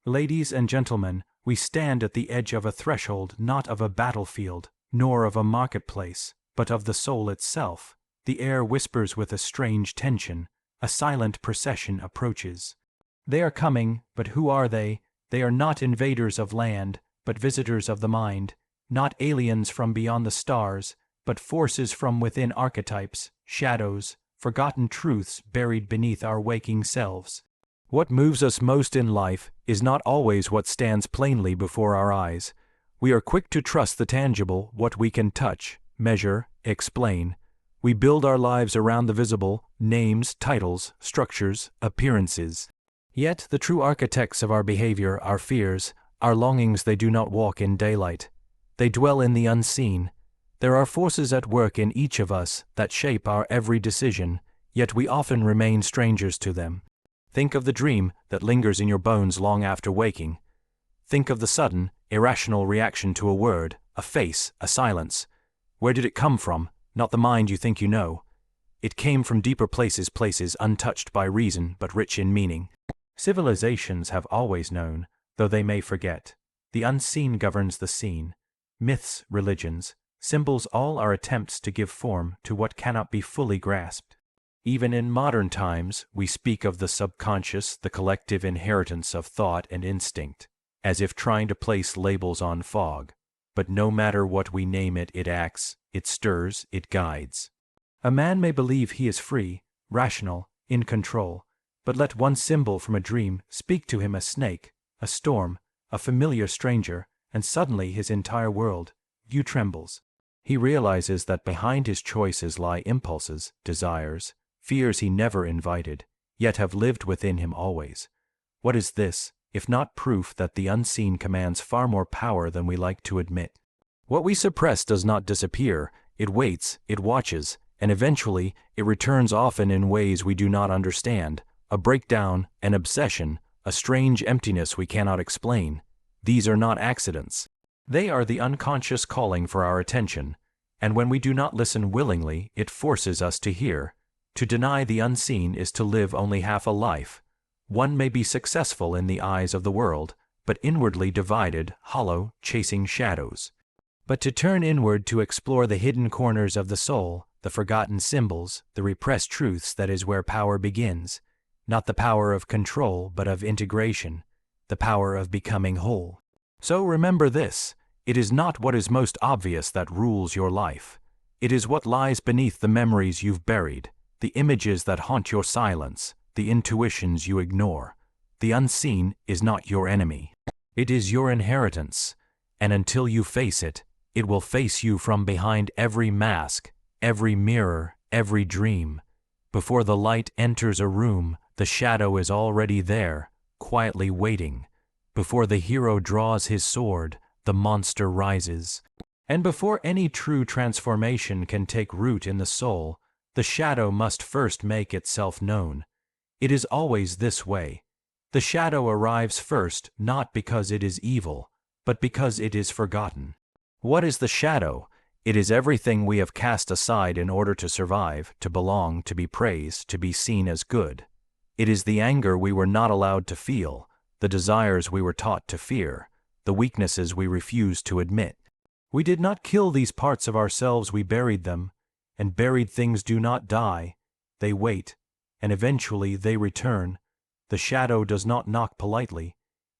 Ladies and gentlemen, we stand at the edge of a threshold, not of a battlefield, nor of a marketplace, but of the soul itself. The air whispers with a strange tension. A silent procession approaches. They are coming, but who are they? They are not invaders of land, but visitors of the mind, not aliens from beyond the stars, but forces from within archetypes, shadows, forgotten truths buried beneath our waking selves. What moves us most in life is not always what stands plainly before our eyes. We are quick to trust the tangible, what we can touch, measure, explain. We build our lives around the visible, names, titles, structures, appearances. Yet the true architects of our behavior, our fears, our longings, they do not walk in daylight. They dwell in the unseen. There are forces at work in each of us that shape our every decision, yet we often remain strangers to them. Think of the dream that lingers in your bones long after waking. Think of the sudden, irrational reaction to a word, a face, a silence. Where did it come from? Not the mind you think you know. It came from deeper places untouched by reason but rich in meaning. Civilizations have always known, though they may forget. The unseen governs the seen. Myths, religions, symbols, all are attempts to give form to what cannot be fully grasped. Even in modern times, we speak of the subconscious, the collective inheritance of thought and instinct, as if trying to place labels on fog. But no matter what we name it, it acts, it stirs, it guides. A man may believe he is free, rational, in control, but let one symbol from a dream speak to him, a snake, a storm, a familiar stranger, and suddenly his entire world view trembles. He realizes that behind his choices lie impulses, desires, fears he never invited, yet have lived within him always. What is this, if not proof that the unseen commands far more power than we like to admit? What we suppress does not disappear, it waits, it watches, and eventually it returns, often in ways we do not understand, a breakdown, an obsession, a strange emptiness we cannot explain. These are not accidents. They are the unconscious calling for our attention, and when we do not listen willingly, it forces us to hear. To deny the unseen is to live only half a life. One may be successful in the eyes of the world, but inwardly divided, hollow, chasing shadows. But to turn inward to explore the hidden corners of the soul, the forgotten symbols, the repressed truths, that is where power begins. Not the power of control, but of integration, the power of becoming whole. So remember this, it is not what is most obvious that rules your life. It is what lies beneath the memories you've buried, the images that haunt your silence, the intuitions you ignore. The unseen is not your enemy. It is your inheritance, and until you face it, it will face you from behind every mask, every mirror, every dream. Before the light enters a room, the shadow is already there, quietly waiting. Before the hero draws his sword, the monster rises. And before any true transformation can take root in the soul, the shadow must first make itself known. It is always this way. The shadow arrives first, not because it is evil, but because it is forgotten. What is the shadow? It is everything we have cast aside in order to survive, to belong, to be praised, to be seen as good. It is the anger we were not allowed to feel, the desires we were taught to fear, the weaknesses we refused to admit. We did not kill these parts of ourselves, we buried them, and buried things do not die. They wait, and eventually they return. The shadow does not knock politely.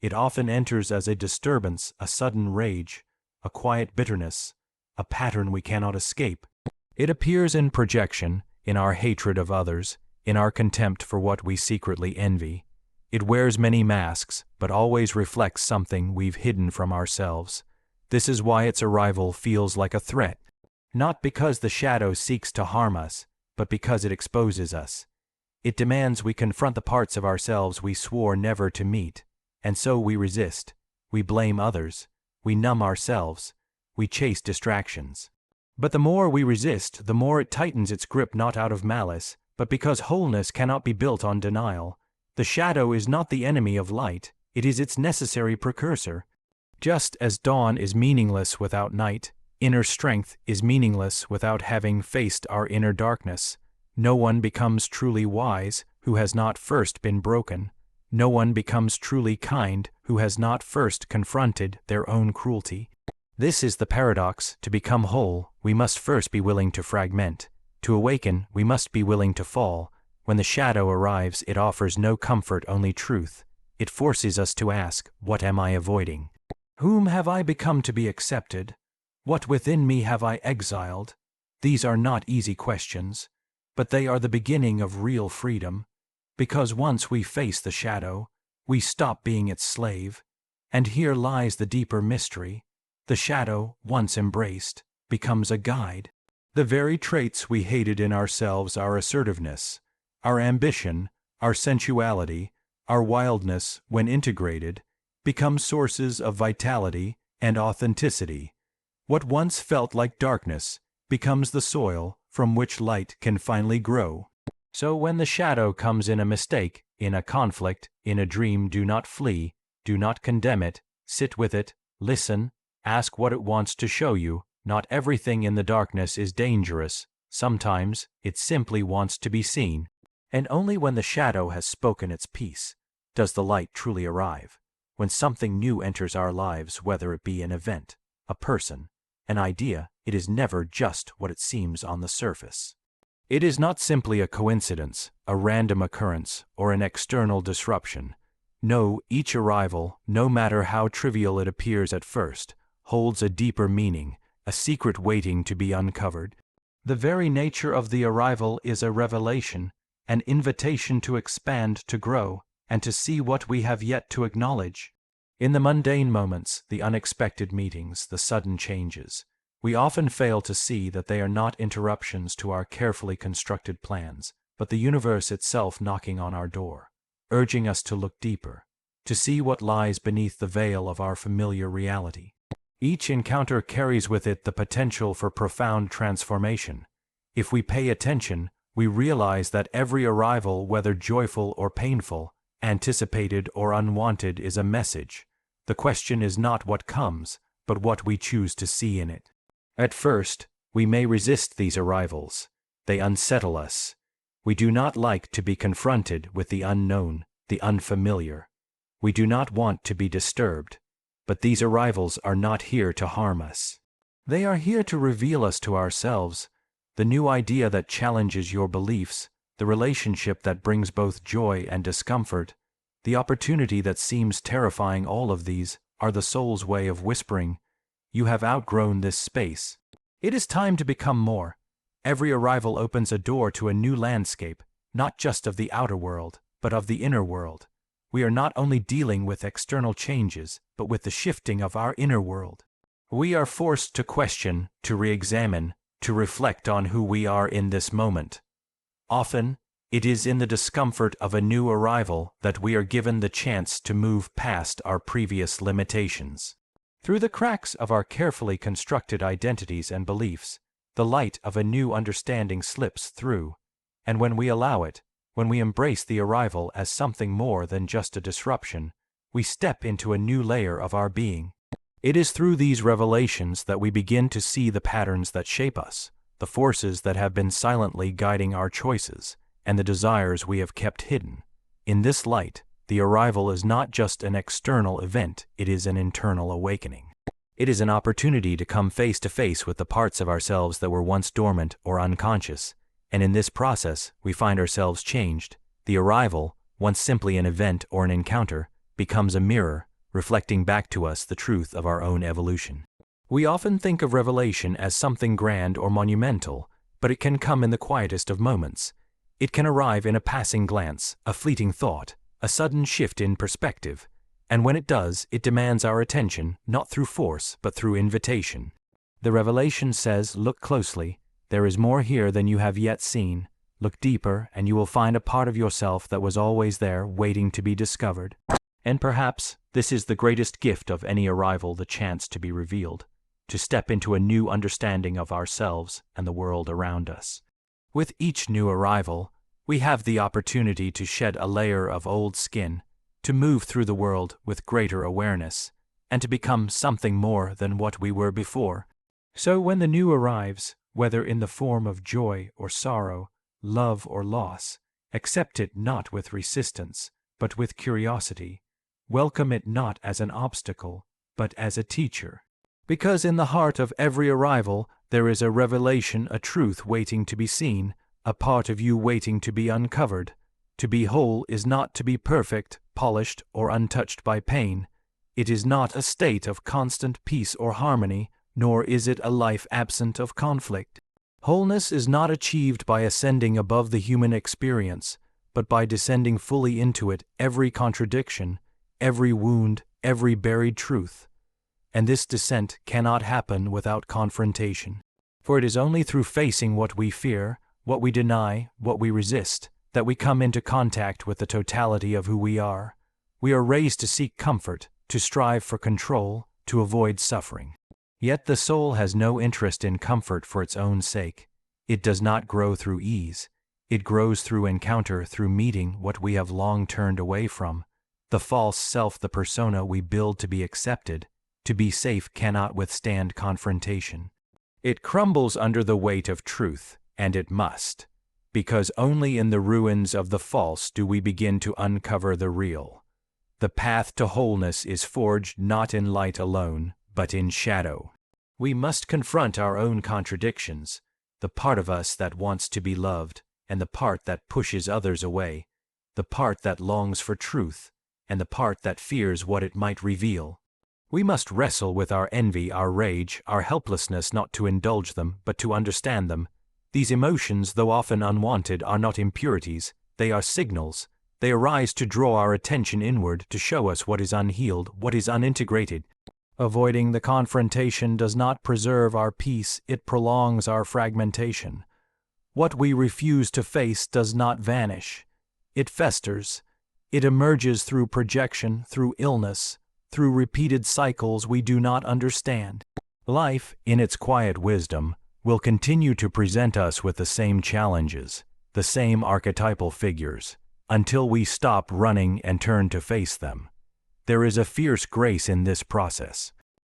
It often enters as a disturbance, a sudden rage, a quiet bitterness, a pattern we cannot escape. It appears in projection, in our hatred of others, in our contempt for what we secretly envy. It wears many masks, but always reflects something we've hidden from ourselves. This is why its arrival feels like a threat. Not because the shadow seeks to harm us, but because it exposes us. It demands we confront the parts of ourselves we swore never to meet, and so we resist. We blame others. We numb ourselves. We chase distractions. But the more we resist, the more it tightens its grip, not out of malice, but because wholeness cannot be built on denial. The shadow is not the enemy of light, it is its necessary precursor. Just as dawn is meaningless without night, inner strength is meaningless without having faced our inner darkness. No one becomes truly wise who has not first been broken. No one becomes truly kind who has not first confronted their own cruelty. This is the paradox. To become whole, we must first be willing to fragment. To awaken, we must be willing to fall. When the shadow arrives, it offers no comfort, only truth. It forces us to ask, what am I avoiding? Whom have I become to be accepted? What within me have I exiled? These are not easy questions, but they are the beginning of real freedom. Because once we face the shadow, we stop being its slave. And here lies the deeper mystery. The shadow, once embraced, becomes a guide. The very traits we hated in ourselves, our assertiveness, our ambition, our sensuality, our wildness, when integrated, become sources of vitality and authenticity. What once felt like darkness becomes the soil from which light can finally grow. So when the shadow comes in a mistake, in a conflict, in a dream, do not flee, do not condemn it, sit with it, listen, ask what it wants to show you. Not everything in the darkness is dangerous. Sometimes it simply wants to be seen. And only when the shadow has spoken its piece does the light truly arrive. When something new enters our lives, whether it be an event, a person, an idea, it is never just what it seems on the surface. It is not simply a coincidence, a random occurrence, or an external disruption. No, each arrival, no matter how trivial it appears at first, holds a deeper meaning, a secret waiting to be uncovered. The very nature of the arrival is a revelation, an invitation to expand, to grow, and to see what we have yet to acknowledge. In the mundane moments, the unexpected meetings, the sudden changes, we often fail to see that they are not interruptions to our carefully constructed plans, but the universe itself knocking on our door, urging us to look deeper, to see what lies beneath the veil of our familiar reality. Each encounter carries with it the potential for profound transformation. If we pay attention, we realize that every arrival, whether joyful or painful, anticipated or unwanted, is a message. The question is not what comes, but what we choose to see in it. At first, we may resist these arrivals. They unsettle us. We do not like to be confronted with the unknown, the unfamiliar. We do not want to be disturbed. But these arrivals are not here to harm us. They are here to reveal us to ourselves, the new idea that challenges your beliefs, the relationship that brings both joy and discomfort, the opportunity that seems terrifying. All of these are the soul's way of whispering, you have outgrown this space. It is time to become more. Every arrival opens a door to a new landscape, not just of the outer world, but of the inner world. We are not only dealing with external changes, but with the shifting of our inner world. We are forced to question, to re-examine, to reflect on who we are in this moment. Often, it is in the discomfort of a new arrival that we are given the chance to move past our previous limitations. Through the cracks of our carefully constructed identities and beliefs, the light of a new understanding slips through, and when we allow it, when we embrace the arrival as something more than just a disruption, we step into a new layer of our being. It is through these revelations that we begin to see the patterns that shape us, the forces that have been silently guiding our choices, and the desires we have kept hidden. In this light, the arrival is not just an external event, it is an internal awakening. It is an opportunity to come face to face with the parts of ourselves that were once dormant or unconscious, and in this process, we find ourselves changed. The arrival, once simply an event or an encounter, becomes a mirror, reflecting back to us the truth of our own evolution. We often think of revelation as something grand or monumental, but it can come in the quietest of moments. It can arrive in a passing glance, a fleeting thought, a sudden shift in perspective, and when it does, it demands our attention, not through force, but through invitation. The revelation says, look closely. There is more here than you have yet seen. Look deeper, and you will find a part of yourself that was always there, waiting to be discovered. And perhaps this is the greatest gift of any arrival, the chance to be revealed, to step into a new understanding of ourselves and the world around us. With each new arrival, we have the opportunity to shed a layer of old skin, to move through the world with greater awareness, and to become something more than what we were before. So when the new arrives, whether in the form of joy or sorrow, love or loss, accept it not with resistance, but with curiosity. Welcome it not as an obstacle, but as a teacher. Because in the heart of every arrival there is a revelation, a truth waiting to be seen, a part of you waiting to be uncovered. To be whole is not to be perfect, polished, or untouched by pain. It is not a state of constant peace or harmony, nor is it a life absent of conflict. Wholeness is not achieved by ascending above the human experience, but by descending fully into it, every contradiction, every wound, every buried truth. And this descent cannot happen without confrontation. For it is only through facing what we fear, what we deny, what we resist, that we come into contact with the totality of who we are. We are raised to seek comfort, to strive for control, to avoid suffering. Yet the soul has no interest in comfort for its own sake. It does not grow through ease. It grows through encounter, through meeting what we have long turned away from. The false self, the persona we build to be accepted, to be safe, cannot withstand confrontation. It crumbles under the weight of truth, and it must, because only in the ruins of the false do we begin to uncover the real. The path to wholeness is forged not in light alone, but in shadow. We must confront our own contradictions, the part of us that wants to be loved, and the part that pushes others away, the part that longs for truth, and the part that fears what it might reveal. We must wrestle with our envy, our rage, our helplessness not to indulge them, but to understand them. These emotions, though often unwanted, are not impurities, they are signals. They arise to draw our attention inward, to show us what is unhealed, what is unintegrated. Avoiding the confrontation does not preserve our peace, it prolongs our fragmentation. What we refuse to face does not vanish. It festers. It emerges through projection, through illness, through repeated cycles we do not understand. Life, in its quiet wisdom, will continue to present us with the same challenges, the same archetypal figures, until we stop running and turn to face them. There is a fierce grace in this process.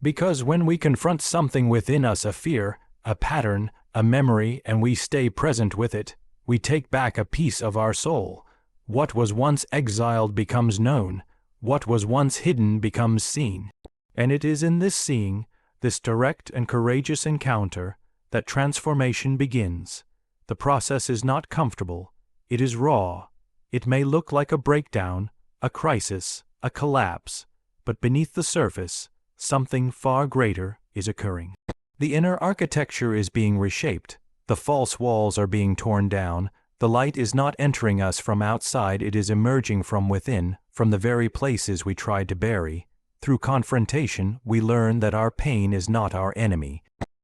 Because when we confront something within us, a fear, a pattern, a memory, and we stay present with it, we take back a piece of our soul. What was once exiled becomes known. What was once hidden becomes seen. And it is in this seeing, this direct and courageous encounter, that transformation begins. The process is not comfortable. It is raw. It may look like a breakdown, a crisis, a collapse, but beneath the surface, something far greater is occurring. The inner architecture is being reshaped. The false walls are being torn down. The light is not entering us from outside, it is emerging from within, from the very places we tried to bury. Through confrontation, we learn that our pain is not our enemy.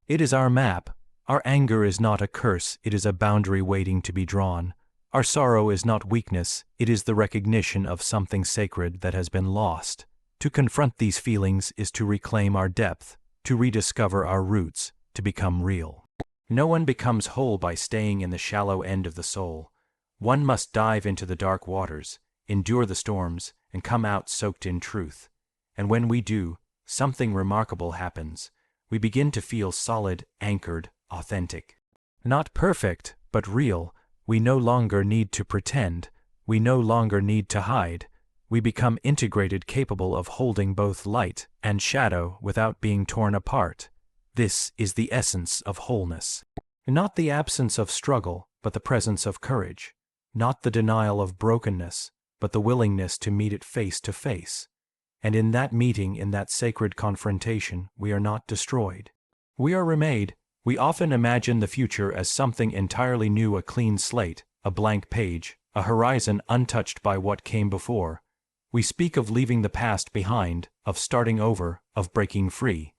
It is our map. Our anger is not a curse, it is a boundary waiting to be drawn. Our sorrow is not weakness, it is the recognition of something sacred that has been lost. To confront these feelings is to reclaim our depth, to rediscover our roots, to become real. No one becomes whole by staying in the shallow end of the soul. One must dive into the dark waters, endure the storms, and come out soaked in truth. And when we do, something remarkable happens. We begin to feel solid, anchored, authentic. Not perfect, but real. We no longer need to pretend. We no longer need to hide. We become integrated, capable of holding both light and shadow without being torn apart. This is the essence of wholeness. Not the absence of struggle, but the presence of courage. Not the denial of brokenness, but the willingness to meet it face to face. And in that meeting, in that sacred confrontation, we are not destroyed. We are remade. We often imagine the future as something entirely new, a clean slate, a blank page, a horizon untouched by what came before. We speak of leaving the past behind, of starting over, of breaking free.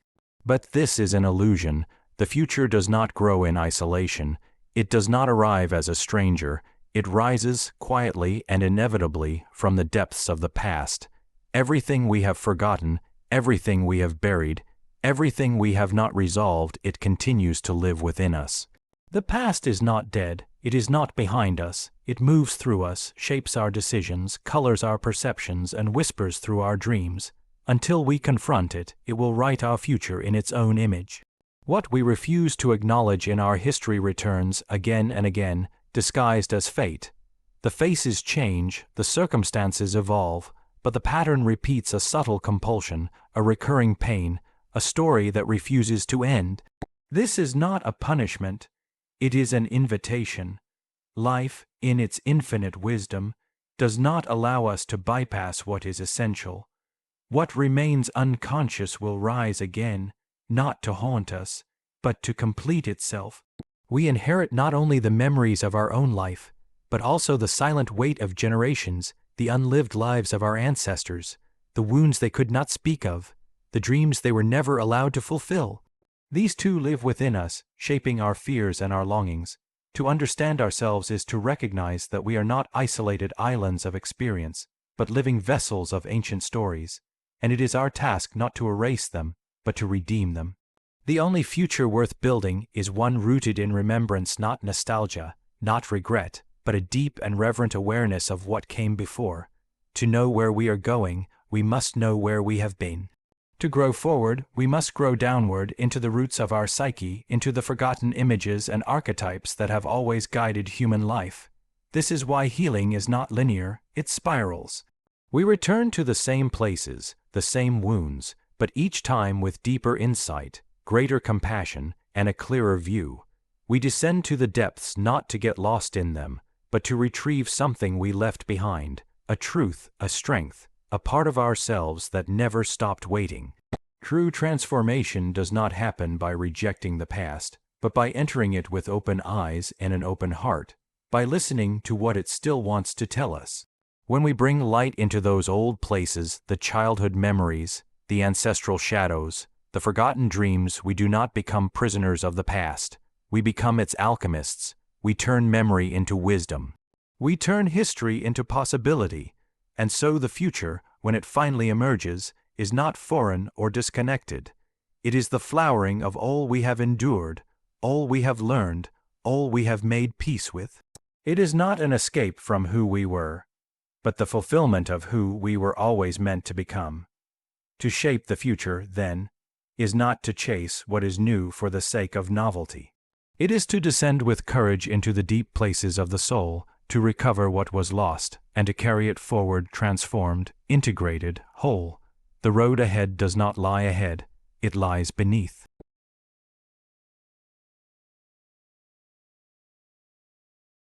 But this is an illusion. The future does not grow in isolation. It does not arrive as a stranger. It rises quietly and inevitably from the depths of the past. Everything we have forgotten, everything we have buried, everything we have not resolved, it continues to live within us. The past is not dead. It is not behind us. It moves through us, shapes our decisions, colors our perceptions, and whispers through our dreams. Until we confront it, it will write our future in its own image. What we refuse to acknowledge in our history returns again and again, disguised as fate. The faces change, the circumstances evolve, but the pattern repeats, a subtle compulsion, a recurring pain, a story that refuses to end. This is not a punishment, it is an invitation. Life, in its infinite wisdom, does not allow us to bypass what is essential. What remains unconscious will rise again, not to haunt us, but to complete itself. We inherit not only the memories of our own life, but also the silent weight of generations, the unlived lives of our ancestors, the wounds they could not speak of, the dreams they were never allowed to fulfill. These too live within us, shaping our fears and our longings. To understand ourselves is to recognize that we are not isolated islands of experience, but living vessels of ancient stories, and it is our task not to erase them, but to redeem them. The only future worth building is one rooted in remembrance, not nostalgia, not regret, but a deep and reverent awareness of what came before. To know where we are going, we must know where we have been. To grow forward, we must grow downward into the roots of our psyche, into the forgotten images and archetypes that have always guided human life. This is why healing is not linear, it spirals. We return to the same places, the same wounds, but each time with deeper insight, greater compassion, and a clearer view. We descend to the depths not to get lost in them, but to retrieve something we left behind, a truth, a strength, a part of ourselves that never stopped waiting. True transformation does not happen by rejecting the past, but by entering it with open eyes and an open heart, by listening to what it still wants to tell us. When we bring light into those old places, the childhood memories, the ancestral shadows, the forgotten dreams, we do not become prisoners of the past. We become its alchemists. We turn memory into wisdom. We turn history into possibility. And so the future, when it finally emerges, is not foreign or disconnected. It is the flowering of all we have endured, all we have learned, all we have made peace with. It is not an escape from who we were, but the fulfillment of who we were always meant to become. To shape the future, then, is not to chase what is new for the sake of novelty. It is to descend with courage into the deep places of the soul, to recover what was lost, and to carry it forward transformed, integrated, whole. The road ahead does not lie ahead, it lies beneath.